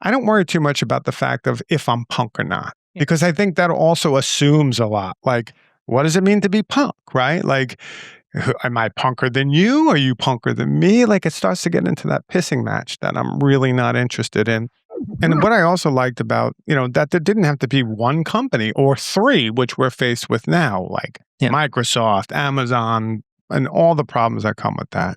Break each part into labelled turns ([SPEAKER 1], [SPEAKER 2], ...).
[SPEAKER 1] I don't worry too much about the fact of if I'm punk or not, because I think that also assumes a lot. Like, what does it mean to be punk, right? Like, am I punker than you? Are you punker than me? Like, it starts to get into that pissing match that I'm really not interested in. And what I also liked about, that there didn't have to be one company or three, which we're faced with now, like Microsoft, Amazon, and all the problems that come with that.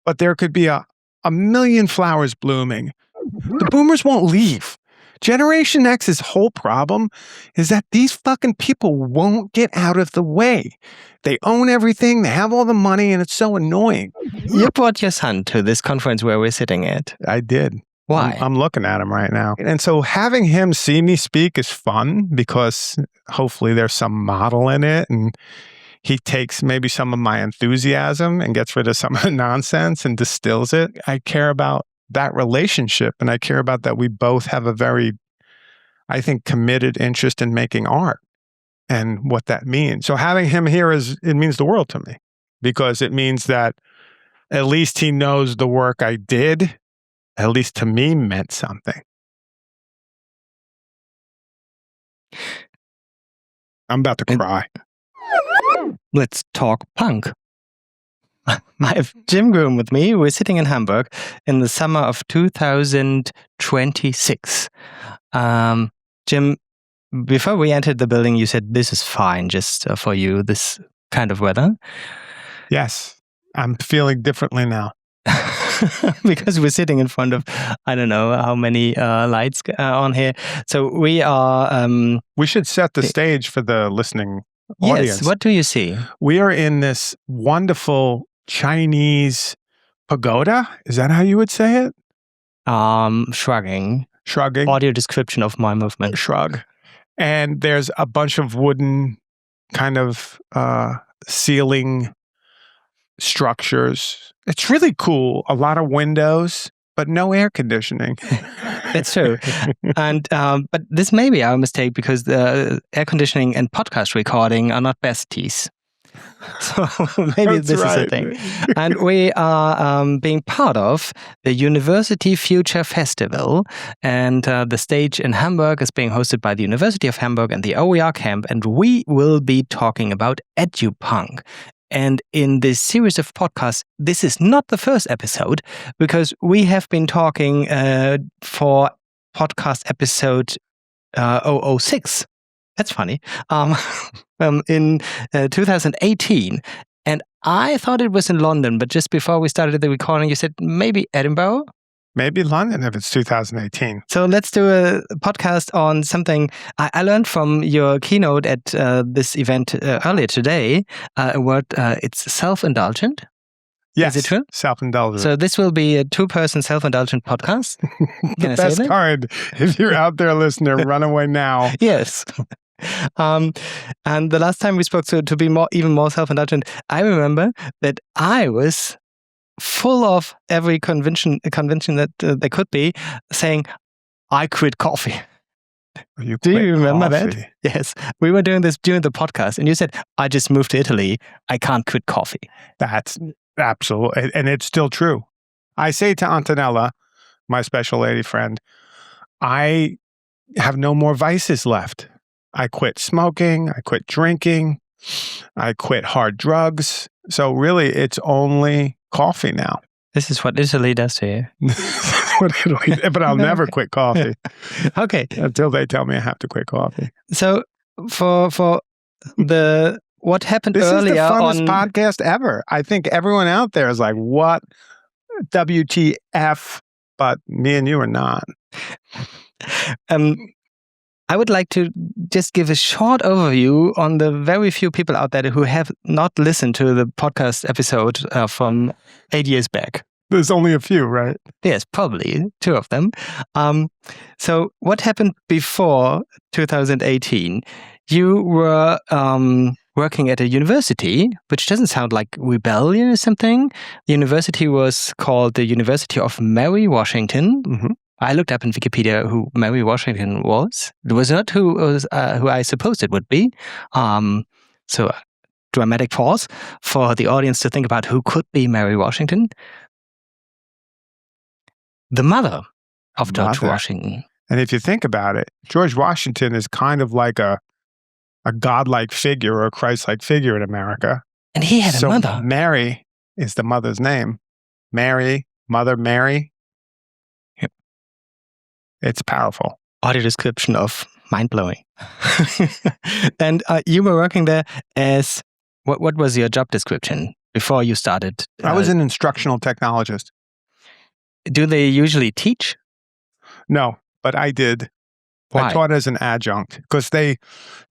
[SPEAKER 1] But there could be a million flowers blooming. The boomers won't leave. Generation X's whole problem is that these fucking people won't get out of the way. They own everything, they have all the money, and it's so annoying.
[SPEAKER 2] You brought your son to this conference where we're sitting at.
[SPEAKER 1] I did.
[SPEAKER 2] Why?
[SPEAKER 1] I'm looking at him right now. And so having him see me speak is fun because hopefully there's some model in it, and he takes maybe some of my enthusiasm and gets rid of some of the nonsense and distills it. I care about that relationship, and I care about that we both have a very, I think, committed interest in making art and what that means. So having him here it means the world to me, because it means that at least he knows the work I did, at least to me, meant something. I'm about to cry.
[SPEAKER 2] Let's talk punk. I have Jim Groom with me. We're sitting in Hamburg in the summer of 2026. Jim, before we entered the building, you said this is fine just for you, this kind of weather.
[SPEAKER 1] Yes, I'm feeling differently now.
[SPEAKER 2] Because we're sitting in front of, I don't know how many lights on here. So we are...
[SPEAKER 1] we should set the stage for the listening audience.
[SPEAKER 2] Yes, what do you see?
[SPEAKER 1] We are in this wonderful Chinese pagoda. Is that how you would say it?
[SPEAKER 2] Shrugging. Audio description of my movement.
[SPEAKER 1] Shrug. And there's a bunch of wooden kind of ceiling structures. It's really cool. A lot of windows, but no air conditioning.
[SPEAKER 2] That's true. And but this may be our mistake because the air conditioning and podcast recording are not besties. So maybe
[SPEAKER 1] That's
[SPEAKER 2] this
[SPEAKER 1] right.
[SPEAKER 2] is a thing. And we are being part of the University Future Festival. And the stage in Hamburg is being hosted by the University of Hamburg and the OERcamp. And we will be talking about Edupunk. And in this series of podcasts, this is not the first episode, because we have been talking for podcast episode 006. That's funny. In 2018. And I thought it was in London, but just before we started the recording, you said maybe Edinburgh?
[SPEAKER 1] Maybe London if it's 2018.
[SPEAKER 2] So let's do a podcast on something I learned from your keynote at this event earlier today. A word, it's self-indulgent.
[SPEAKER 1] Yes,
[SPEAKER 2] is it true?
[SPEAKER 1] Self-indulgent.
[SPEAKER 2] So this will be a two-person self-indulgent podcast.
[SPEAKER 1] The best kind. If you're out there, listener, run away now.
[SPEAKER 2] Yes. And the last time we spoke to be even more self-indulgent, I remember that I was full of every convention that there could be, saying, I quit coffee. Do you remember that? Yes. We were doing this during the podcast, and you said, I just moved to Italy. I can't quit coffee.
[SPEAKER 1] That's absolutely, and it's still true. I say to Antonella, my special lady friend, I have no more vices left. I quit smoking. I quit drinking. I quit hard drugs. So really, it's only coffee now.
[SPEAKER 2] This is what Italy does to you.
[SPEAKER 1] But I'll never quit coffee.
[SPEAKER 2] Okay.
[SPEAKER 1] Until they tell me I have to quit coffee.
[SPEAKER 2] So for the what happened
[SPEAKER 1] this
[SPEAKER 2] earlier
[SPEAKER 1] is the funnest podcast ever. I think everyone out there is like, what? WTF? But me and you are not.
[SPEAKER 2] I would like to just give a short overview on the very few people out there who have not listened to the podcast episode from 8 years back.
[SPEAKER 1] There's only a few, right?
[SPEAKER 2] Yes, probably 2 of them. So what happened before 2018? You were working at a university, which doesn't sound like rebellion or something. The university was called the University of Mary Washington. Mm-hmm. I looked up in Wikipedia who Mary Washington was. It was not who I supposed it would be. So dramatic pause for the audience to think about who could be Mary Washington. The mother of George
[SPEAKER 1] Not that.
[SPEAKER 2] Washington.
[SPEAKER 1] And if you think about it, George Washington is kind of like a godlike figure or a Christ-like figure in America.
[SPEAKER 2] And he had a mother.
[SPEAKER 1] Mary is the mother's name. Mary, Mother Mary.
[SPEAKER 2] Yep.
[SPEAKER 1] It's powerful.
[SPEAKER 2] Audio description of mind-blowing. And you were working there as, what was your job description before you started?
[SPEAKER 1] I was an instructional technologist.
[SPEAKER 2] Do they usually teach?
[SPEAKER 1] No, but I did.
[SPEAKER 2] Why?
[SPEAKER 1] I taught as an adjunct because they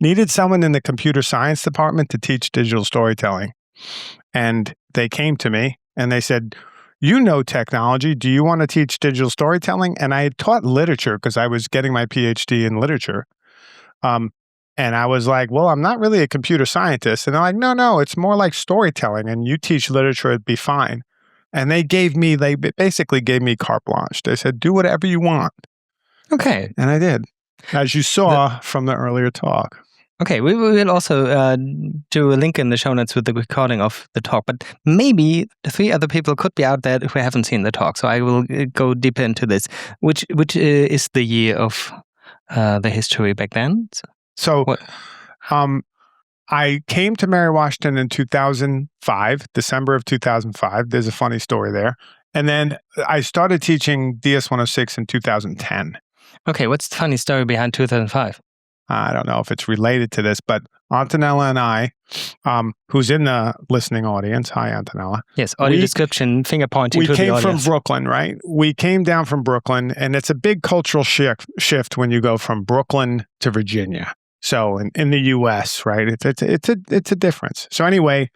[SPEAKER 1] needed someone in the computer science department to teach digital storytelling. And they came to me and they said, you know technology. Do you want to teach digital storytelling? And I had taught literature because I was getting my PhD in literature. And I was like, well, I'm not really a computer scientist. And they're like, no, it's more like storytelling. And you teach literature, it'd be fine. And they basically gave me carte blanche. They said, do whatever you want.
[SPEAKER 2] Okay.
[SPEAKER 1] And I did, as you saw from the earlier talk.
[SPEAKER 2] Okay, we will also do a link in the show notes with the recording of the talk, but maybe the 3 other people could be out there who haven't seen the talk, so I will go deeper into this. Which is the year of the history back then?
[SPEAKER 1] So I came to Mary Washington in 2005, December of 2005. There's a funny story there. And then I started teaching DS-106 in 2010.
[SPEAKER 2] Okay, what's the funny story behind 2005?
[SPEAKER 1] I don't know if it's related to this, but Antonella and I, who's in the listening audience, hi Antonella.
[SPEAKER 2] Yes, audio description, finger pointing to the audience.
[SPEAKER 1] We came from Brooklyn, right? We came down from Brooklyn, and it's a big cultural shift when you go from Brooklyn to Virginia. So in the U.S., right? It's a difference. So anyway,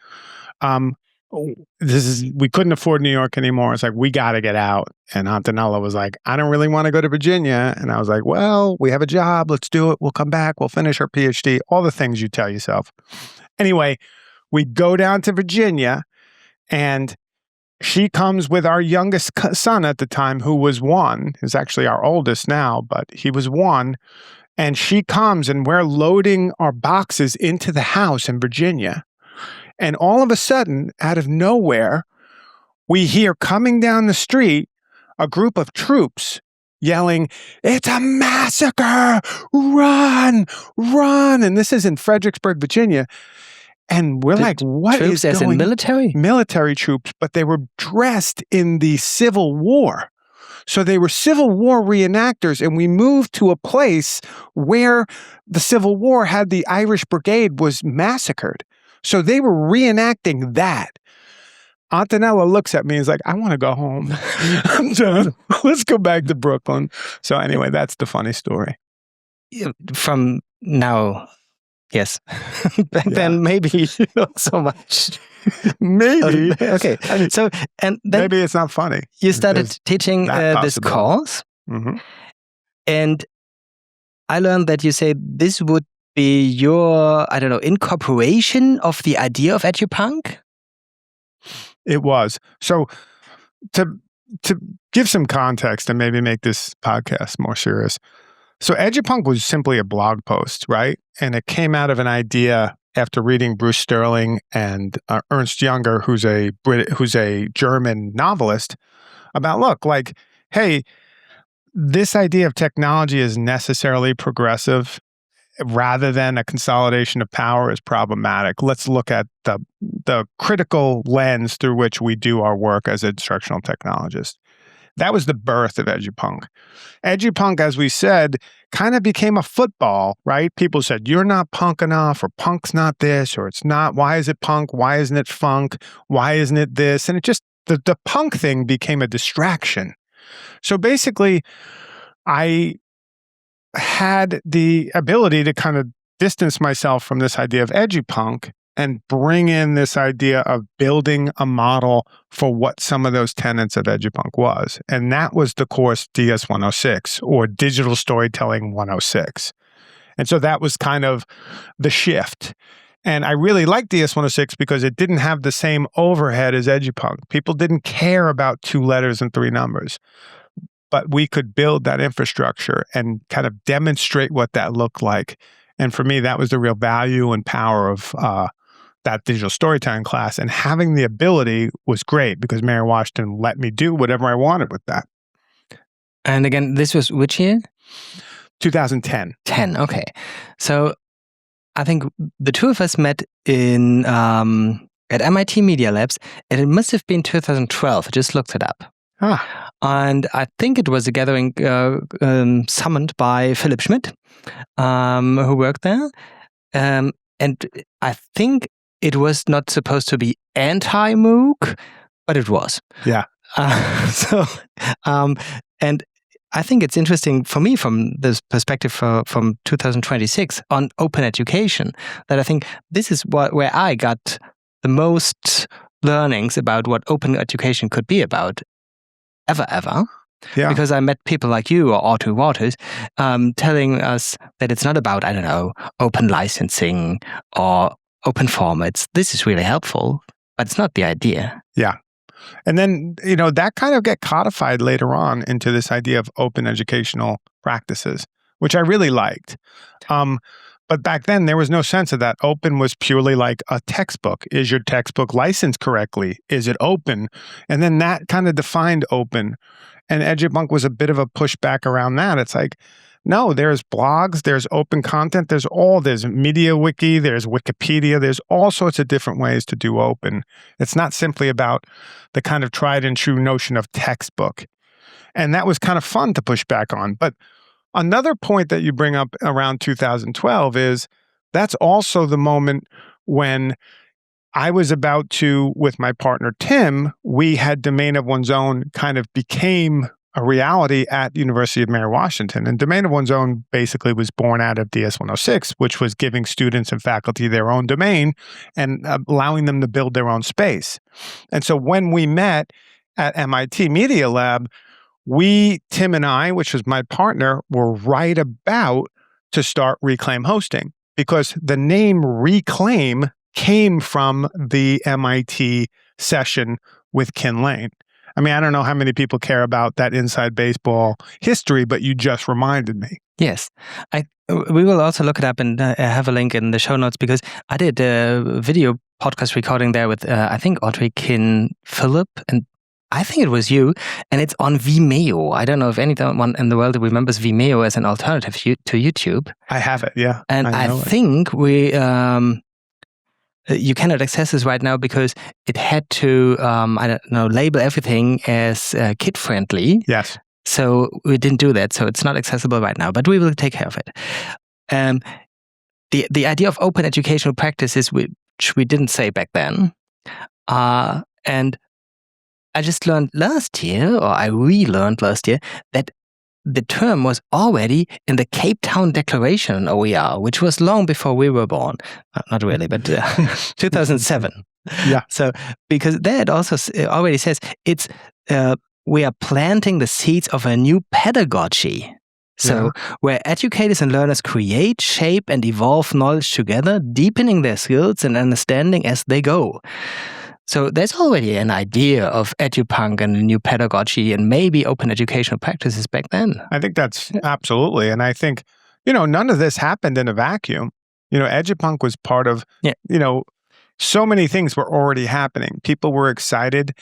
[SPEAKER 1] we couldn't afford New York anymore. It's like, we got to get out. And Antonella was like, I don't really want to go to Virginia. And I was like, well, we have a job. Let's do it. We'll come back. We'll finish our PhD. All the things you tell yourself. Anyway, we go down to Virginia, and she comes with our youngest son at the time, who was 1. He's actually our oldest now, but he was 1. And she comes, and we're loading our boxes into the house in Virginia. And all of a sudden, out of nowhere, we hear coming down the street a group of troops yelling, "It's a massacre! Run! Run!" And this is in Fredericksburg, Virginia. And we're like, what is
[SPEAKER 2] troops as in military?
[SPEAKER 1] Military troops, but they were dressed in the Civil War. So they were Civil War reenactors, and we moved to a place where the Civil War had the Irish Brigade was massacred. So they were reenacting that. Antonella looks at me and is like, I want to go home. I'm done. Let's go back to Brooklyn. So anyway, that's the funny story.
[SPEAKER 2] From now, yes. Back then, maybe not so much.
[SPEAKER 1] Maybe.
[SPEAKER 2] Okay. So, and then
[SPEAKER 1] maybe it's not funny.
[SPEAKER 2] You started teaching this course.
[SPEAKER 1] Mm-hmm.
[SPEAKER 2] And I learned that you say this would be your, I don't know, incorporation of the idea of Edupunk?
[SPEAKER 1] It was. So to give some context and maybe make this podcast more serious. So Edupunk was simply a blog post, right? And it came out of an idea after reading Bruce Sterling and Ernst Junger, who's a German novelist, about, look, like, hey, this idea of technology is necessarily progressive rather than a consolidation of power is problematic. Let's look at the critical lens through which we do our work as instructional technologists. That was the birth of Edupunk. Edupunk, as we said, kind of became a football, right? People said, you're not punk enough, or punk's not this, or it's not. Why is it punk? Why isn't it funk? Why isn't it this? And it just, the punk thing became a distraction. So basically, I had the ability to kind of distance myself from this idea of Edupunk and bring in this idea of building a model for what some of those tenets of Edupunk was. And that was the course DS-106, or Digital Storytelling 106. And so that was kind of the shift. And I really liked DS-106 because it didn't have the same overhead as Edupunk. People didn't care about 2 letters and 3 numbers. But we could build that infrastructure and kind of demonstrate what that looked like. And for me, that was the real value and power of that digital storytelling class. And having the ability was great because Mary Washington let me do whatever I wanted with that.
[SPEAKER 2] And again, this was which year?
[SPEAKER 1] 2010.
[SPEAKER 2] 10, okay. So I think the two of us met in at MIT Media Labs, and it must have been 2012. I just looked it up. And I think it was a gathering summoned by Philipp Schmidt, who worked there. And I think it was not supposed to be anti-MOOC, but it was.
[SPEAKER 1] Yeah.
[SPEAKER 2] And I think it's interesting for me from this perspective from 2026 on open education, that I think this is where I got the most learnings about what open education could be about ever.
[SPEAKER 1] Yeah.
[SPEAKER 2] Because I met people like you or Otto Waters telling us that it's not about, I don't know, open licensing or open formats. This is really helpful, but it's not the idea.
[SPEAKER 1] Yeah. And then, that kind of get codified later on into this idea of open educational practices, which I really liked. But back then, there was no sense of that. Open was purely like a textbook. Is your textbook licensed correctly? Is it open? And then that kind of defined open. And Edupunk was a bit of a pushback around that. It's like, no, there's blogs, there's open content, there's MediaWiki, there's Wikipedia, there's all sorts of different ways to do open. It's not simply about the kind of tried and true notion of textbook. And that was kind of fun to push back on. But another point that you bring up around 2012 is that's also the moment when I was about to, with my partner Tim, we had Domain of One's Own kind of became a reality at the University of Mary Washington. And Domain of One's Own basically was born out of DS 106, which was giving students and faculty their own domain and allowing them to build their own space. And so when we met at MIT Media Lab, Tim and I, which was my partner, were right about to start Reclaim hosting, because the name Reclaim came from the MIT session with Ken Lane. I mean, I don't know how many people care about that inside baseball history, but you just reminded me.
[SPEAKER 2] Yes. We will also look it up and have a link in the show notes, because I did a video podcast recording there with, I think, Audrey Philip, and I think it was you, and it's on Vimeo. I don't know if anyone in the world remembers Vimeo as an alternative to YouTube.
[SPEAKER 1] I have it, yeah.
[SPEAKER 2] And I think we... you cannot access this right now because it had to, label everything as kid-friendly.
[SPEAKER 1] Yes.
[SPEAKER 2] So we didn't do that. So it's not accessible right now, but we will take care of it. The idea of open educational practices, which we didn't say back then, and I just learned last year, or I relearned last year, that the term was already in the Cape Town Declaration on OER, which was long before we were born. Not really, but 2007.
[SPEAKER 1] Yeah.
[SPEAKER 2] So, because there it also already says we are planting the seeds of a new pedagogy. So, where educators and learners create, shape, and evolve knowledge together, deepening their skills and understanding as they go. So there's already an idea of Edupunk and a new pedagogy and maybe open educational practices back then.
[SPEAKER 1] I think that's absolutely. And I think, none of this happened in a vacuum. Edupunk was part of, so many things were already happening. People were excited.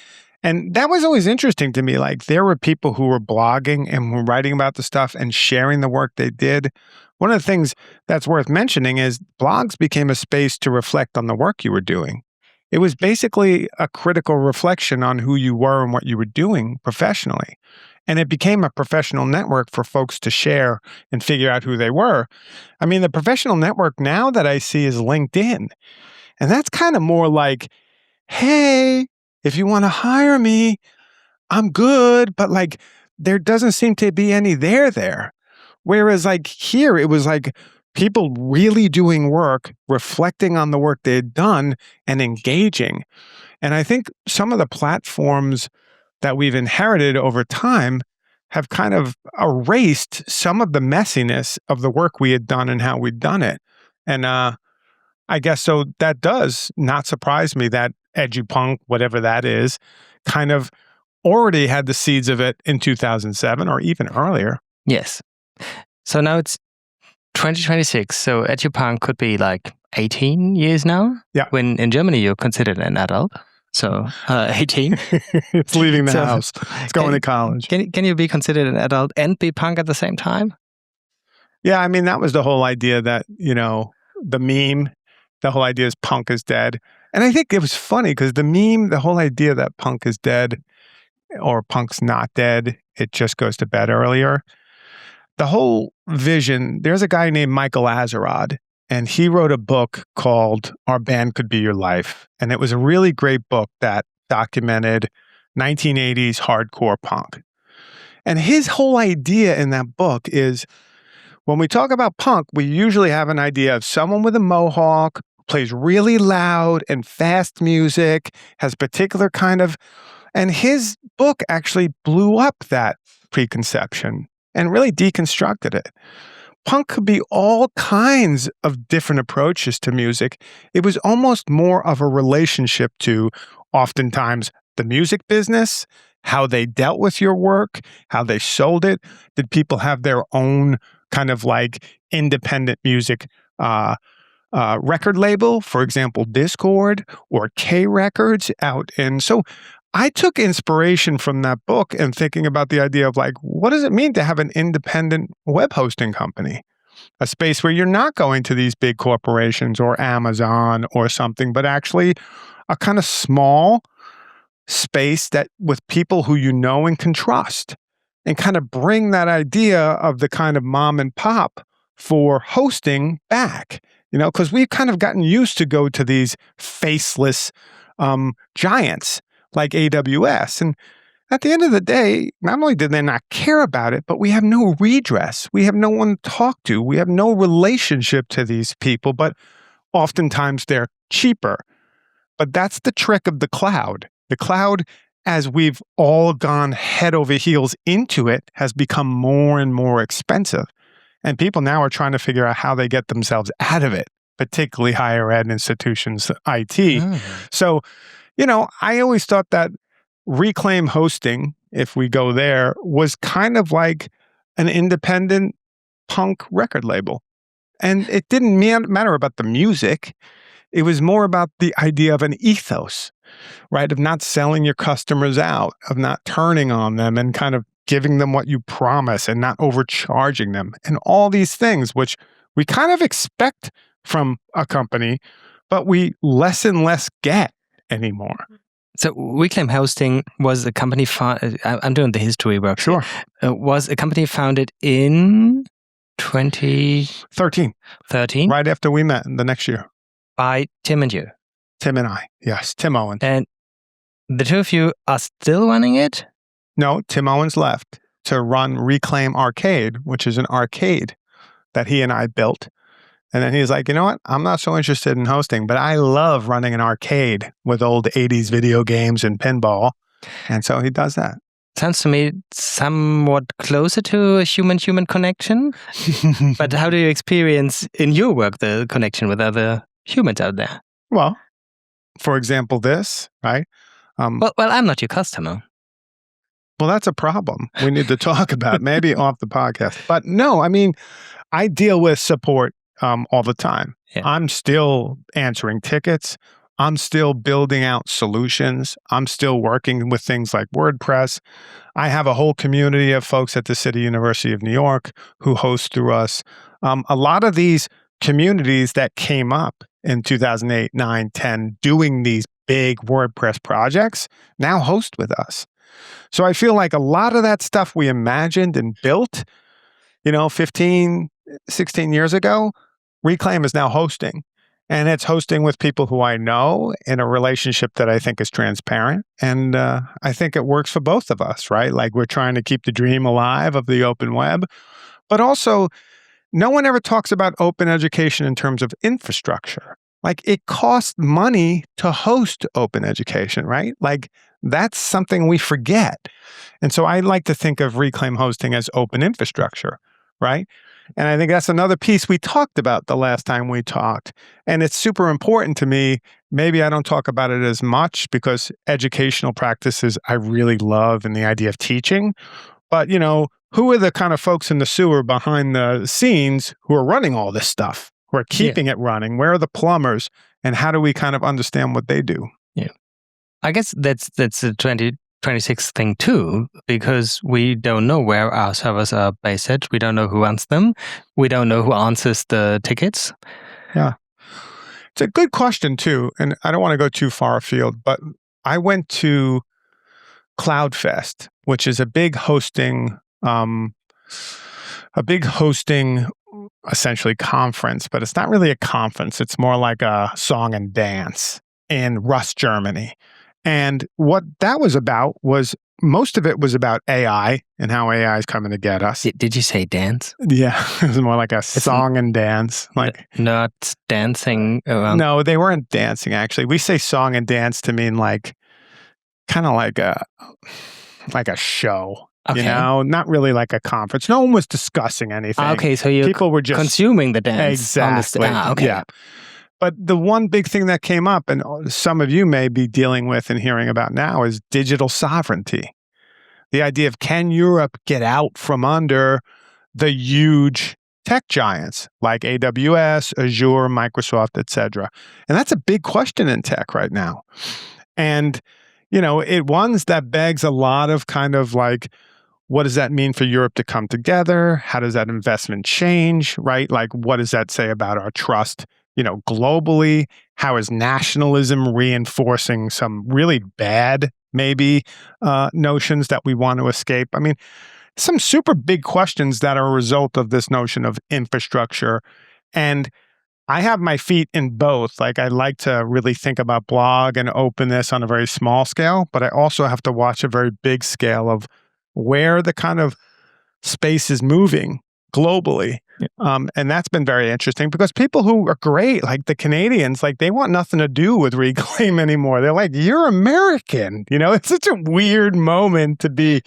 [SPEAKER 1] And that was always interesting to me. Like, there were people who were blogging and were writing about the stuff and sharing the work they did. One of the things that's worth mentioning is blogs became a space to reflect on the work you were doing. It was basically a critical reflection on who you were and what you were doing professionally. And it became a professional network for folks to share and figure out who they were. I mean, the professional network now that I see is LinkedIn. And that's kind of more like, hey, if you want to hire me, I'm good. But like, there doesn't seem to be any there. Whereas like here, it was like, people really doing work, reflecting on the work they had done and engaging. And I think some of the platforms that we've inherited over time have kind of erased some of the messiness of the work we had done and how we'd done it. And I guess so that does not surprise me that Edupunk, whatever that is, kind of already had the seeds of it in 2007 or even earlier.
[SPEAKER 2] Yes. So now it's 2026, so Edupunk could be like 18 years now?
[SPEAKER 1] Yeah.
[SPEAKER 2] When in Germany you're considered an adult? So 18.
[SPEAKER 1] It's leaving the
[SPEAKER 2] So,
[SPEAKER 1] house. It's going to college.
[SPEAKER 2] Can you be considered an adult and be punk at the same time?
[SPEAKER 1] Yeah, I mean, that was the whole idea that, the meme, the whole idea is punk is dead. And I think it was funny because the meme, the whole idea that punk is dead or punk's not dead, it just goes to bed earlier. The whole vision, there's a guy named Michael Azerrod, and he wrote a book called Our Band Could Be Your Life. And it was a really great book that documented 1980s hardcore punk. And his whole idea in that book is when we talk about punk, we usually have an idea of someone with a mohawk, plays really loud and fast music, has particular kind of, and his book actually blew up that preconception and really deconstructed it. Punk could be all kinds of different approaches to music. It was almost more of a relationship to oftentimes the music business, how they dealt with your work, how they sold it. Did people have their own kind of like independent music record label, for example, Discord or K Records out in. So I took inspiration from that book and thinking about the idea of like, what does it mean to have an independent web hosting company? A space where you're not going to these big corporations or Amazon or something, but actually a kind of small space that with people who you know and can trust, and kind of bring that idea of the kind of mom and pop for hosting back, because we've kind of gotten used to go to these faceless giants like AWS. And at the end of the day, not only did they not care about it, but we have no redress. We have no one to talk to. We have no relationship to these people, but oftentimes they're cheaper. But that's the trick of the cloud. The cloud, as we've all gone head over heels into it, has become more and more expensive. And people now are trying to figure out how they get themselves out of it, particularly higher ed institutions, IT. So, I always thought that Reclaim Hosting, if we go there, was kind of like an independent punk record label. And it didn't matter about the music. It was more about the idea of an ethos, right? Of not selling your customers out, of not turning on them and kind of giving them what you promise and not overcharging them. And all these things, which we kind of expect from a company, but we less and less get anymore.
[SPEAKER 2] So Reclaim Hosting was a company, I'm doing the history work.
[SPEAKER 1] Sure.
[SPEAKER 2] Was a company founded in 2013.
[SPEAKER 1] Right after we met the next year.
[SPEAKER 2] By Tim and you.
[SPEAKER 1] Tim and I, yes. Tim Owens.
[SPEAKER 2] And the two of you are still running it?
[SPEAKER 1] No, Tim Owens left to run Reclaim Arcade, which is an arcade that he and I built. And then he's like, you know what? I'm not so interested in hosting, but I love running an arcade with old 80s video games and pinball. And so he does that.
[SPEAKER 2] Sounds to me somewhat closer to a human-human connection. But how do you experience in your work the connection with other humans out there?
[SPEAKER 1] Well, for example, this, right?
[SPEAKER 2] Well, I'm not your customer.
[SPEAKER 1] Well, that's a problem we need to talk about, maybe off the podcast. But no, I mean, I deal with support all the time.
[SPEAKER 2] Yeah.
[SPEAKER 1] I'm still answering tickets. I'm still building out solutions. I'm still working with things like WordPress. I have a whole community of folks at the City University of New York who host through us. A lot of these communities that came up in 2008, 9, 10, doing these big WordPress projects now host with us. So I feel like a lot of that stuff we imagined and built, 15, 16 years ago, Reclaim is now hosting. And it's hosting with people who I know in a relationship that I think is transparent. And I think it works for both of us, right? Like we're trying to keep the dream alive of the open web. But also, no one ever talks about open education in terms of infrastructure. Like it costs money to host open education, right? Like that's something we forget. And so I like to think of Reclaim Hosting as open infrastructure, right? And I think that's another piece we talked about the last time we talked. And it's super important to me. Maybe I don't talk about it as much because educational practices I really love and the idea of teaching. But, who are the kind of folks in the sewer behind the scenes who are running all this stuff, who are keeping it running? Where are the plumbers? And how do we kind of understand what they do?
[SPEAKER 2] Yeah. I guess that's a 2026 thing too, because we don't know where our servers are based at. We don't know who runs them. We don't know who answers the tickets.
[SPEAKER 1] Yeah. It's a good question too. And I don't want to go too far afield, but I went to CloudFest, which is a big hosting essentially conference, but it's not really a conference. It's more like a song and dance in Rust, Germany. And what that was about was most of it was about AI and how AI is coming to get us.
[SPEAKER 2] Did you say dance?
[SPEAKER 1] Yeah, it was more like a song and dance. Like
[SPEAKER 2] not dancing around.
[SPEAKER 1] No, they weren't dancing actually. We say song and dance to mean like kind of like a show.
[SPEAKER 2] Okay.
[SPEAKER 1] You know, not really like a conference. No one was discussing anything.
[SPEAKER 2] Okay, so people were just consuming the dance.
[SPEAKER 1] Exactly.
[SPEAKER 2] Okay.
[SPEAKER 1] Yeah. But the one big thing that came up, and some of you may be dealing with and hearing about now, is digital sovereignty. The idea of, can Europe get out from under the huge tech giants like AWS, Azure, Microsoft, etc.? And that's a big question in tech right now. And, you know, ones that begs a lot of kind of like, what does that mean for Europe to come together? How does that investment change, right? Like, what does that say about our trust, you know, globally? How is nationalism reinforcing some really bad, maybe, notions that we want to escape? I mean, some super big questions that are a result of this notion of infrastructure. And I have my feet in both. Like, I like to really think about blog and openness on a very small scale, but I also have to watch a very big scale of where the kind of space is moving globally. Yeah. And that's been very interesting because people who are great, like the Canadians, like they want nothing to do with Reclaim anymore. They're like, you're American. You know, it's such a weird moment to be,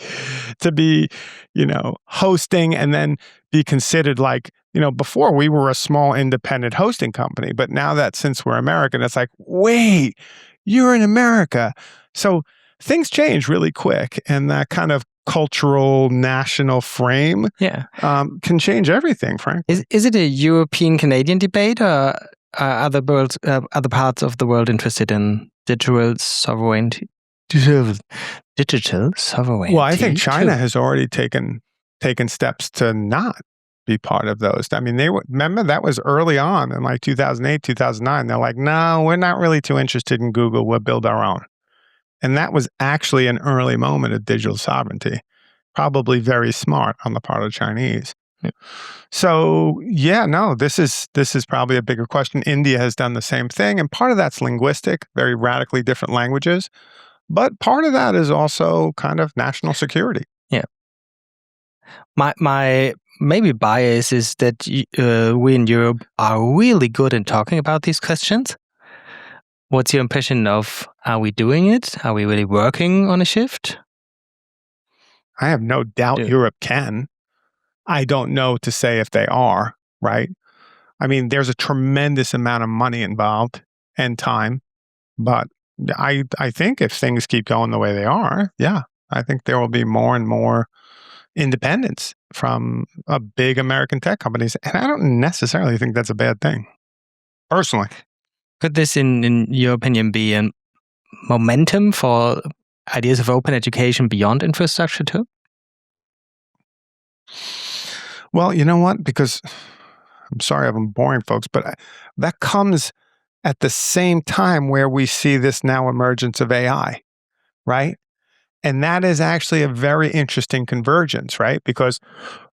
[SPEAKER 1] you know, hosting and then be considered like, you know, before we were a small independent hosting company, but now that since we're American, it's like, wait, you're in America. So things change really quick, and that kind of cultural national frame can change everything, frankly.
[SPEAKER 2] Is it a European-Canadian debate, or are other parts of the world interested in digital sovereignty? Digital sovereignty.
[SPEAKER 1] Well, I think China has already taken steps to not be part of those. I mean, remember that was early on in like 2008, 2009. They're like, no, we're not really too interested in Google. We'll build our own. And that was actually an early moment of digital sovereignty, probably very smart on the part of the Chinese. Yeah. So yeah, no, this is probably a bigger question. India has done the same thing, and part of that's linguistic, very radically different languages, but part of that is also kind of national security.
[SPEAKER 2] Yeah. My maybe bias is that we in Europe are really good in talking about these questions. What's your impression of, are we doing it? Are we really working on a shift?
[SPEAKER 1] I have no doubt Europe can. I don't know to say if they are, right? I mean, there's a tremendous amount of money involved and time, but I think if things keep going the way they are, yeah, I think there will be more and more independence from big American tech companies. And I don't necessarily think that's a bad thing, personally.
[SPEAKER 2] Could this, in your opinion, be a momentum for ideas of open education beyond infrastructure too?
[SPEAKER 1] Well, you know what? Because I'm sorry I'm boring folks, but that comes at the same time where we see this now emergence of AI, right? And that is actually a very interesting convergence, right? Because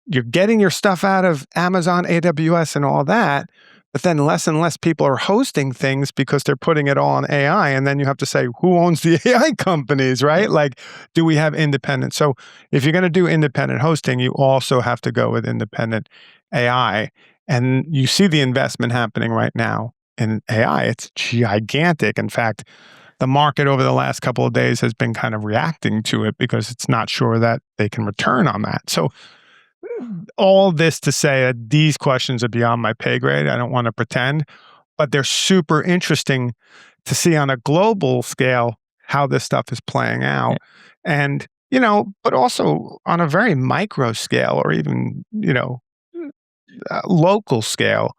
[SPEAKER 1] you're getting your stuff out of Amazon, AWS, and all that, but then less and less people are hosting things because they're putting it all on AI. And then you have to say, who owns the AI companies, right? Like, do we have independent? So if you're going to do independent hosting, you also have to go with independent AI. And you see the investment happening right now in AI. It's gigantic. In fact, the market over the last couple of days has been kind of reacting to it because it's not sure that they can return on that. So all this to say that these questions are beyond my pay grade. I don't want to pretend, but they're super interesting to see on a global scale how this stuff is playing out. And, you know, but also on a very micro scale or even, you know, local scale,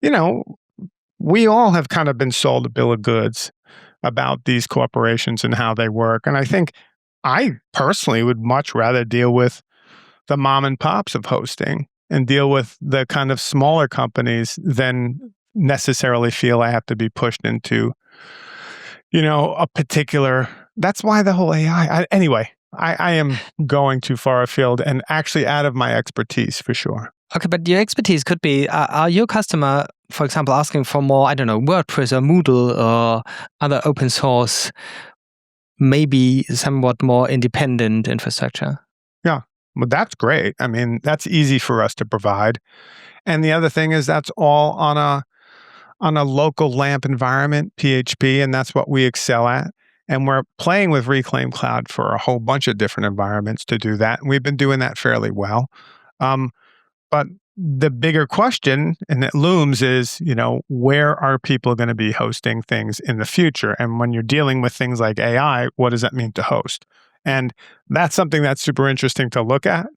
[SPEAKER 1] you know, we all have kind of been sold a bill of goods about these corporations and how they work. And I think I personally would much rather deal with the mom and pops of hosting and deal with the kind of smaller companies than necessarily feel I have to be pushed into, a particular. That's why the whole AI. Anyway, I am going too far afield and actually out of my expertise for sure.
[SPEAKER 2] Okay, but your expertise could be, are your customer, for example, asking for more, I don't know, WordPress or Moodle or other open source, maybe somewhat more independent infrastructure?
[SPEAKER 1] Yeah, well, that's great. I mean, that's easy for us to provide. And the other thing is that's all on a local LAMP environment, PHP, and that's what we excel at. And we're playing with Reclaim Cloud for a whole bunch of different environments to do that. And we've been doing that fairly well. But the bigger question, and it looms, is, where are people going to be hosting things in the future? And when you're dealing with things like AI, what does that mean to host? And that's something that's super interesting to look at,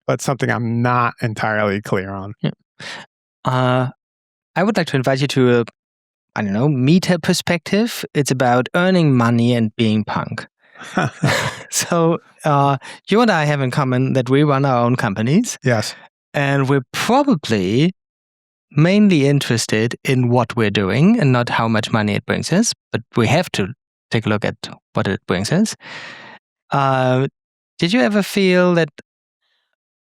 [SPEAKER 1] but something I'm not entirely clear on.
[SPEAKER 2] Yeah. I would like to invite you to a, meta perspective. It's about earning money and being punk. So you and I have in common that we run our own companies.
[SPEAKER 1] Yes.
[SPEAKER 2] And we're probably mainly interested in what we're doing and not how much money it brings us. But we have to take a look at what it brings us. Did you ever feel that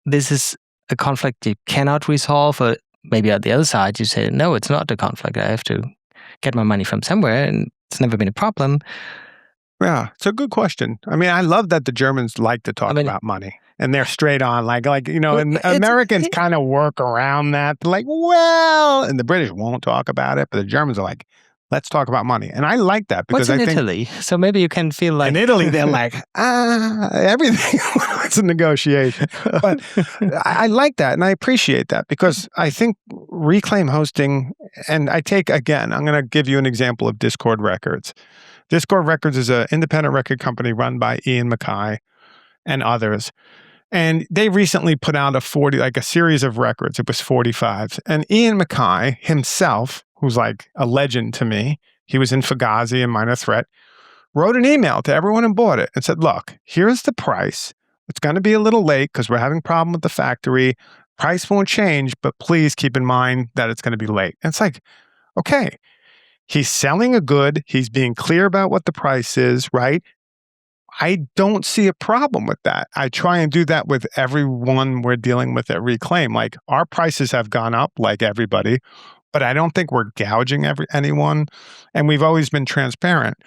[SPEAKER 2] this is a conflict you cannot resolve? Or maybe on the other side, you say, no, it's not a conflict. I have to get my money from somewhere, and it's never been a problem.
[SPEAKER 1] Yeah, it's a good question. I mean, I love that the Germans like to talk about money. And they're straight on, and Americans kind of work around that. They're like, well, and the British won't talk about it, but the Germans are like, let's talk about money. And I like that because
[SPEAKER 2] I think Italy? So maybe you can feel like
[SPEAKER 1] in Italy they're like, everything it's a negotiation. But I like that and I appreciate that because I think Reclaim hosting, and I'm going to give you an example of Discord Records. Discord Records is an independent record company run by Ian MacKaye and others. And they recently put out a series of records. It was 45s. And Ian MacKaye himself, who's like a legend to me, he was in Fugazi and Minor Threat, wrote an email to everyone and bought it and said, look, here's the price. It's going to be a little late because we're having a problem with the factory. Price won't change, but please keep in mind that it's going to be late. And it's like, okay, he's selling a good. He's being clear about what the price is, right? I don't see a problem with that. I try and do that with everyone we're dealing with at Reclaim. Like, our prices have gone up like everybody, but I don't think we're gouging anyone. And we've always been transparent.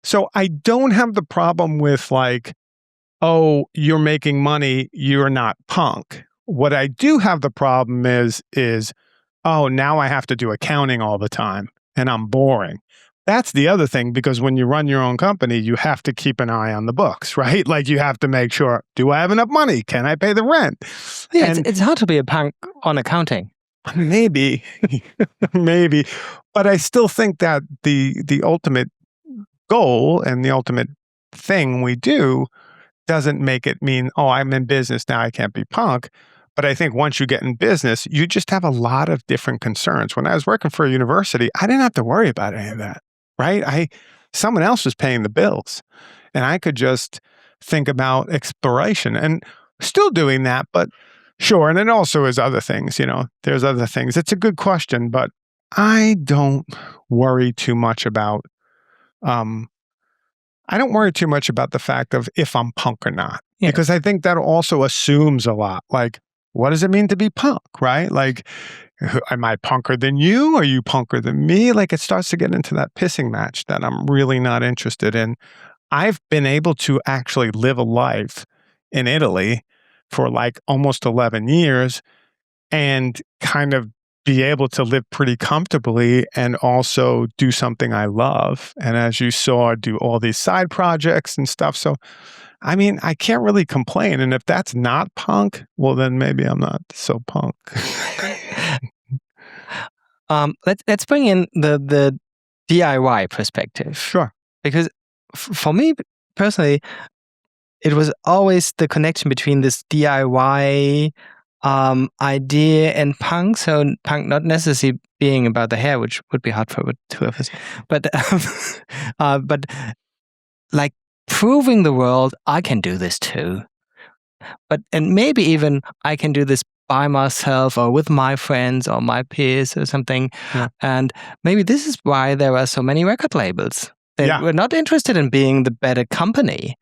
[SPEAKER 1] So I don't have the problem with like, oh, you're making money, you're not punk. What I do have the problem is, oh, now I have to do accounting all the time and I'm boring. That's the other thing, because when you run your own company, you have to keep an eye on the books, right? Like, you have to make sure, do I have enough money? Can I pay the rent?
[SPEAKER 2] Yeah, it's hard to be a punk on accounting.
[SPEAKER 1] Maybe, maybe. But I still think that the ultimate goal and the ultimate thing we do doesn't make it mean, oh, I'm in business now, I can't be punk. But I think once you get in business, you just have a lot of different concerns. When I was working for a university, I didn't have to worry about any of that, right? Someone else was paying the bills, and I could just think about exploration and still doing that, but sure. And it also is other things, there's other things. It's a good question, but I don't worry too much about, the fact of if I'm punk or not, because I think that also assumes a lot. Like, what does it mean to be punk, right? Like, am I punker than you? Are you punker than me? Like, it starts to get into that pissing match that I'm really not interested in. I've been able to actually live a life in Italy for like almost 11 years and kind of be able to live pretty comfortably and also do something I love. And as you saw, do all these side projects and stuff. So, I mean, I can't really complain. And if that's not punk, well, then maybe I'm not so punk.
[SPEAKER 2] Let's bring in the DIY perspective.
[SPEAKER 1] Sure.
[SPEAKER 2] Because for me personally, it was always the connection between this DIY idea in punk. So punk not necessarily being about the hair, which would be hard for the two of us, but but like proving the world I can do this too. And maybe even I can do this by myself or with my friends or my peers or something.
[SPEAKER 1] Yeah.
[SPEAKER 2] And maybe this is why there are so many record labels. They were not interested in being the better company.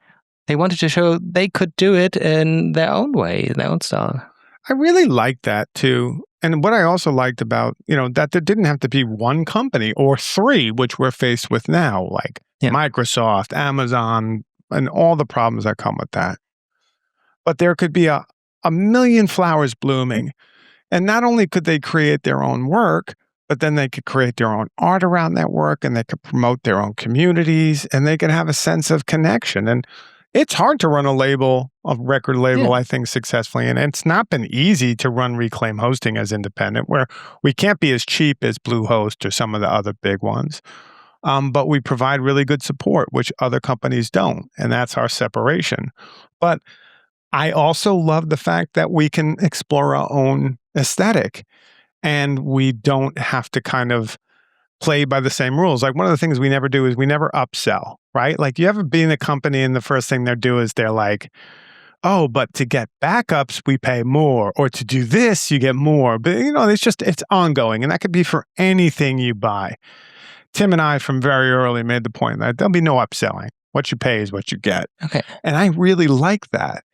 [SPEAKER 2] They wanted to show they could do it in their own way, in their own style.
[SPEAKER 1] I really liked that too. And what I also liked about, that there didn't have to be one company or three, which we're faced with now, like Microsoft, Amazon, and all the problems that come with that. But there could be a million flowers blooming. And not only could they create their own work, but then they could create their own art around that work, and they could promote their own communities, and they could have a sense of connection. And it's hard to run a record label, I think, successfully. And it's not been easy to run Reclaim Hosting as independent, where we can't be as cheap as Bluehost or some of the other big ones. But we provide really good support, which other companies don't. And that's our separation. But I also love the fact that we can explore our own aesthetic, and we don't have to kind of play by the same rules. Like, one of the things we never do is we never upsell, right? Like, you ever be in a company and the first thing they do is they're like, oh, but to get backups, we pay more, or to do this, you get more. But, it's ongoing, and that could be for anything you buy. Tim and I from very early made the point that there'll be no upselling. What you pay is what you get.
[SPEAKER 2] Okay.
[SPEAKER 1] And I really like that.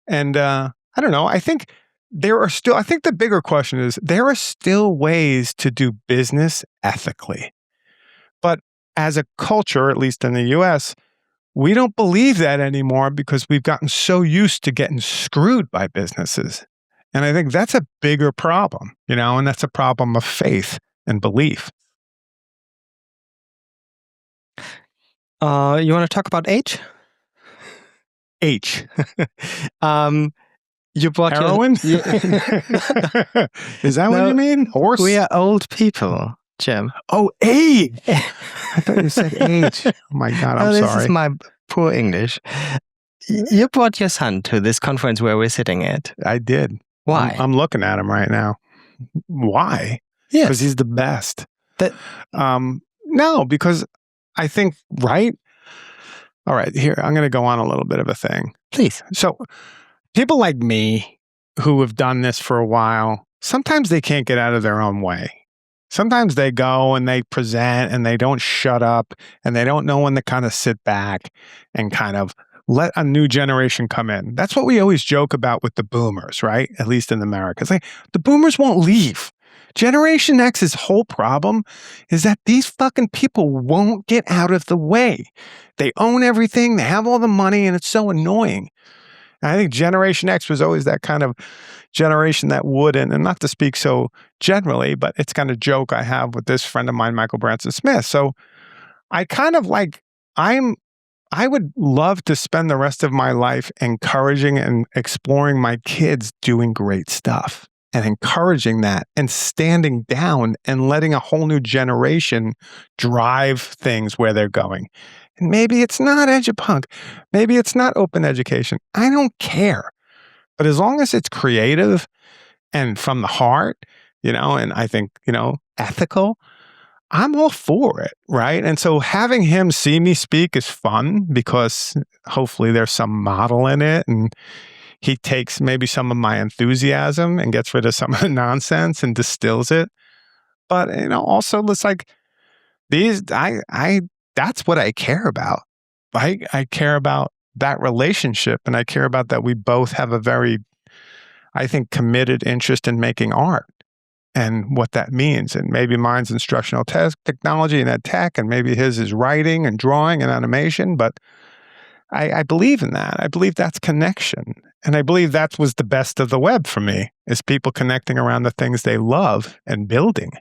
[SPEAKER 1] And I don't know, I think the bigger question is, there are still ways to do business ethically. But as a culture, at least in the US, we don't believe that anymore because we've gotten so used to getting screwed by businesses. And I think that's a bigger problem, and that's a problem of faith and belief.
[SPEAKER 2] You want to talk about age?
[SPEAKER 1] H.
[SPEAKER 2] You bought
[SPEAKER 1] heroin? Is that what you mean? Horse?
[SPEAKER 2] We are old people, Jim.
[SPEAKER 1] Oh, age. I thought you said age. Oh my God, I'm sorry.
[SPEAKER 2] This is my poor English. You brought your son to this conference where we're sitting at.
[SPEAKER 1] I did.
[SPEAKER 2] Why?
[SPEAKER 1] I'm looking at him right now. Why?
[SPEAKER 2] Yes.
[SPEAKER 1] Because he's the best. No, because I think, right? All right, here, I'm going to go on a little bit of a thing.
[SPEAKER 2] Please.
[SPEAKER 1] So, people like me who have done this for a while, sometimes they can't get out of their own way. Sometimes they go and they present and they don't shut up, and they don't know when to kind of sit back and kind of let a new generation come in. That's what we always joke about with the boomers, right? At least in America. It's like, the boomers won't leave. Generation X's whole problem is that these fucking people won't get out of the way. They own everything, they have all the money, and it's so annoying. And I think Generation X was always that kind of generation that wouldn't, and not to speak so generally, but it's kind of joke I have with this friend of mine, Michael Branson Smith. So I kind of like, I would love to spend the rest of my life encouraging and exploring my kids doing great stuff, and encouraging that, and standing down and letting a whole new generation drive things where they're going. And maybe it's not Edupunk. Maybe it's not open education. I don't care. But as long as it's creative and from the heart, and I think, ethical, I'm all for it, right? And so having him see me speak is fun, because hopefully there's some model in it, and he takes maybe some of my enthusiasm and gets rid of some of the nonsense and distills it. But, also it's like that's what I care about. I care about that relationship, and I care about that we both have a very, I think, committed interest in making art and what that means. And maybe mine's instructional technology and ed tech, and maybe his is writing and drawing and animation. But I believe in that. I believe that's connection. And I believe that was the best of the web for me, is people connecting around the things they love and building.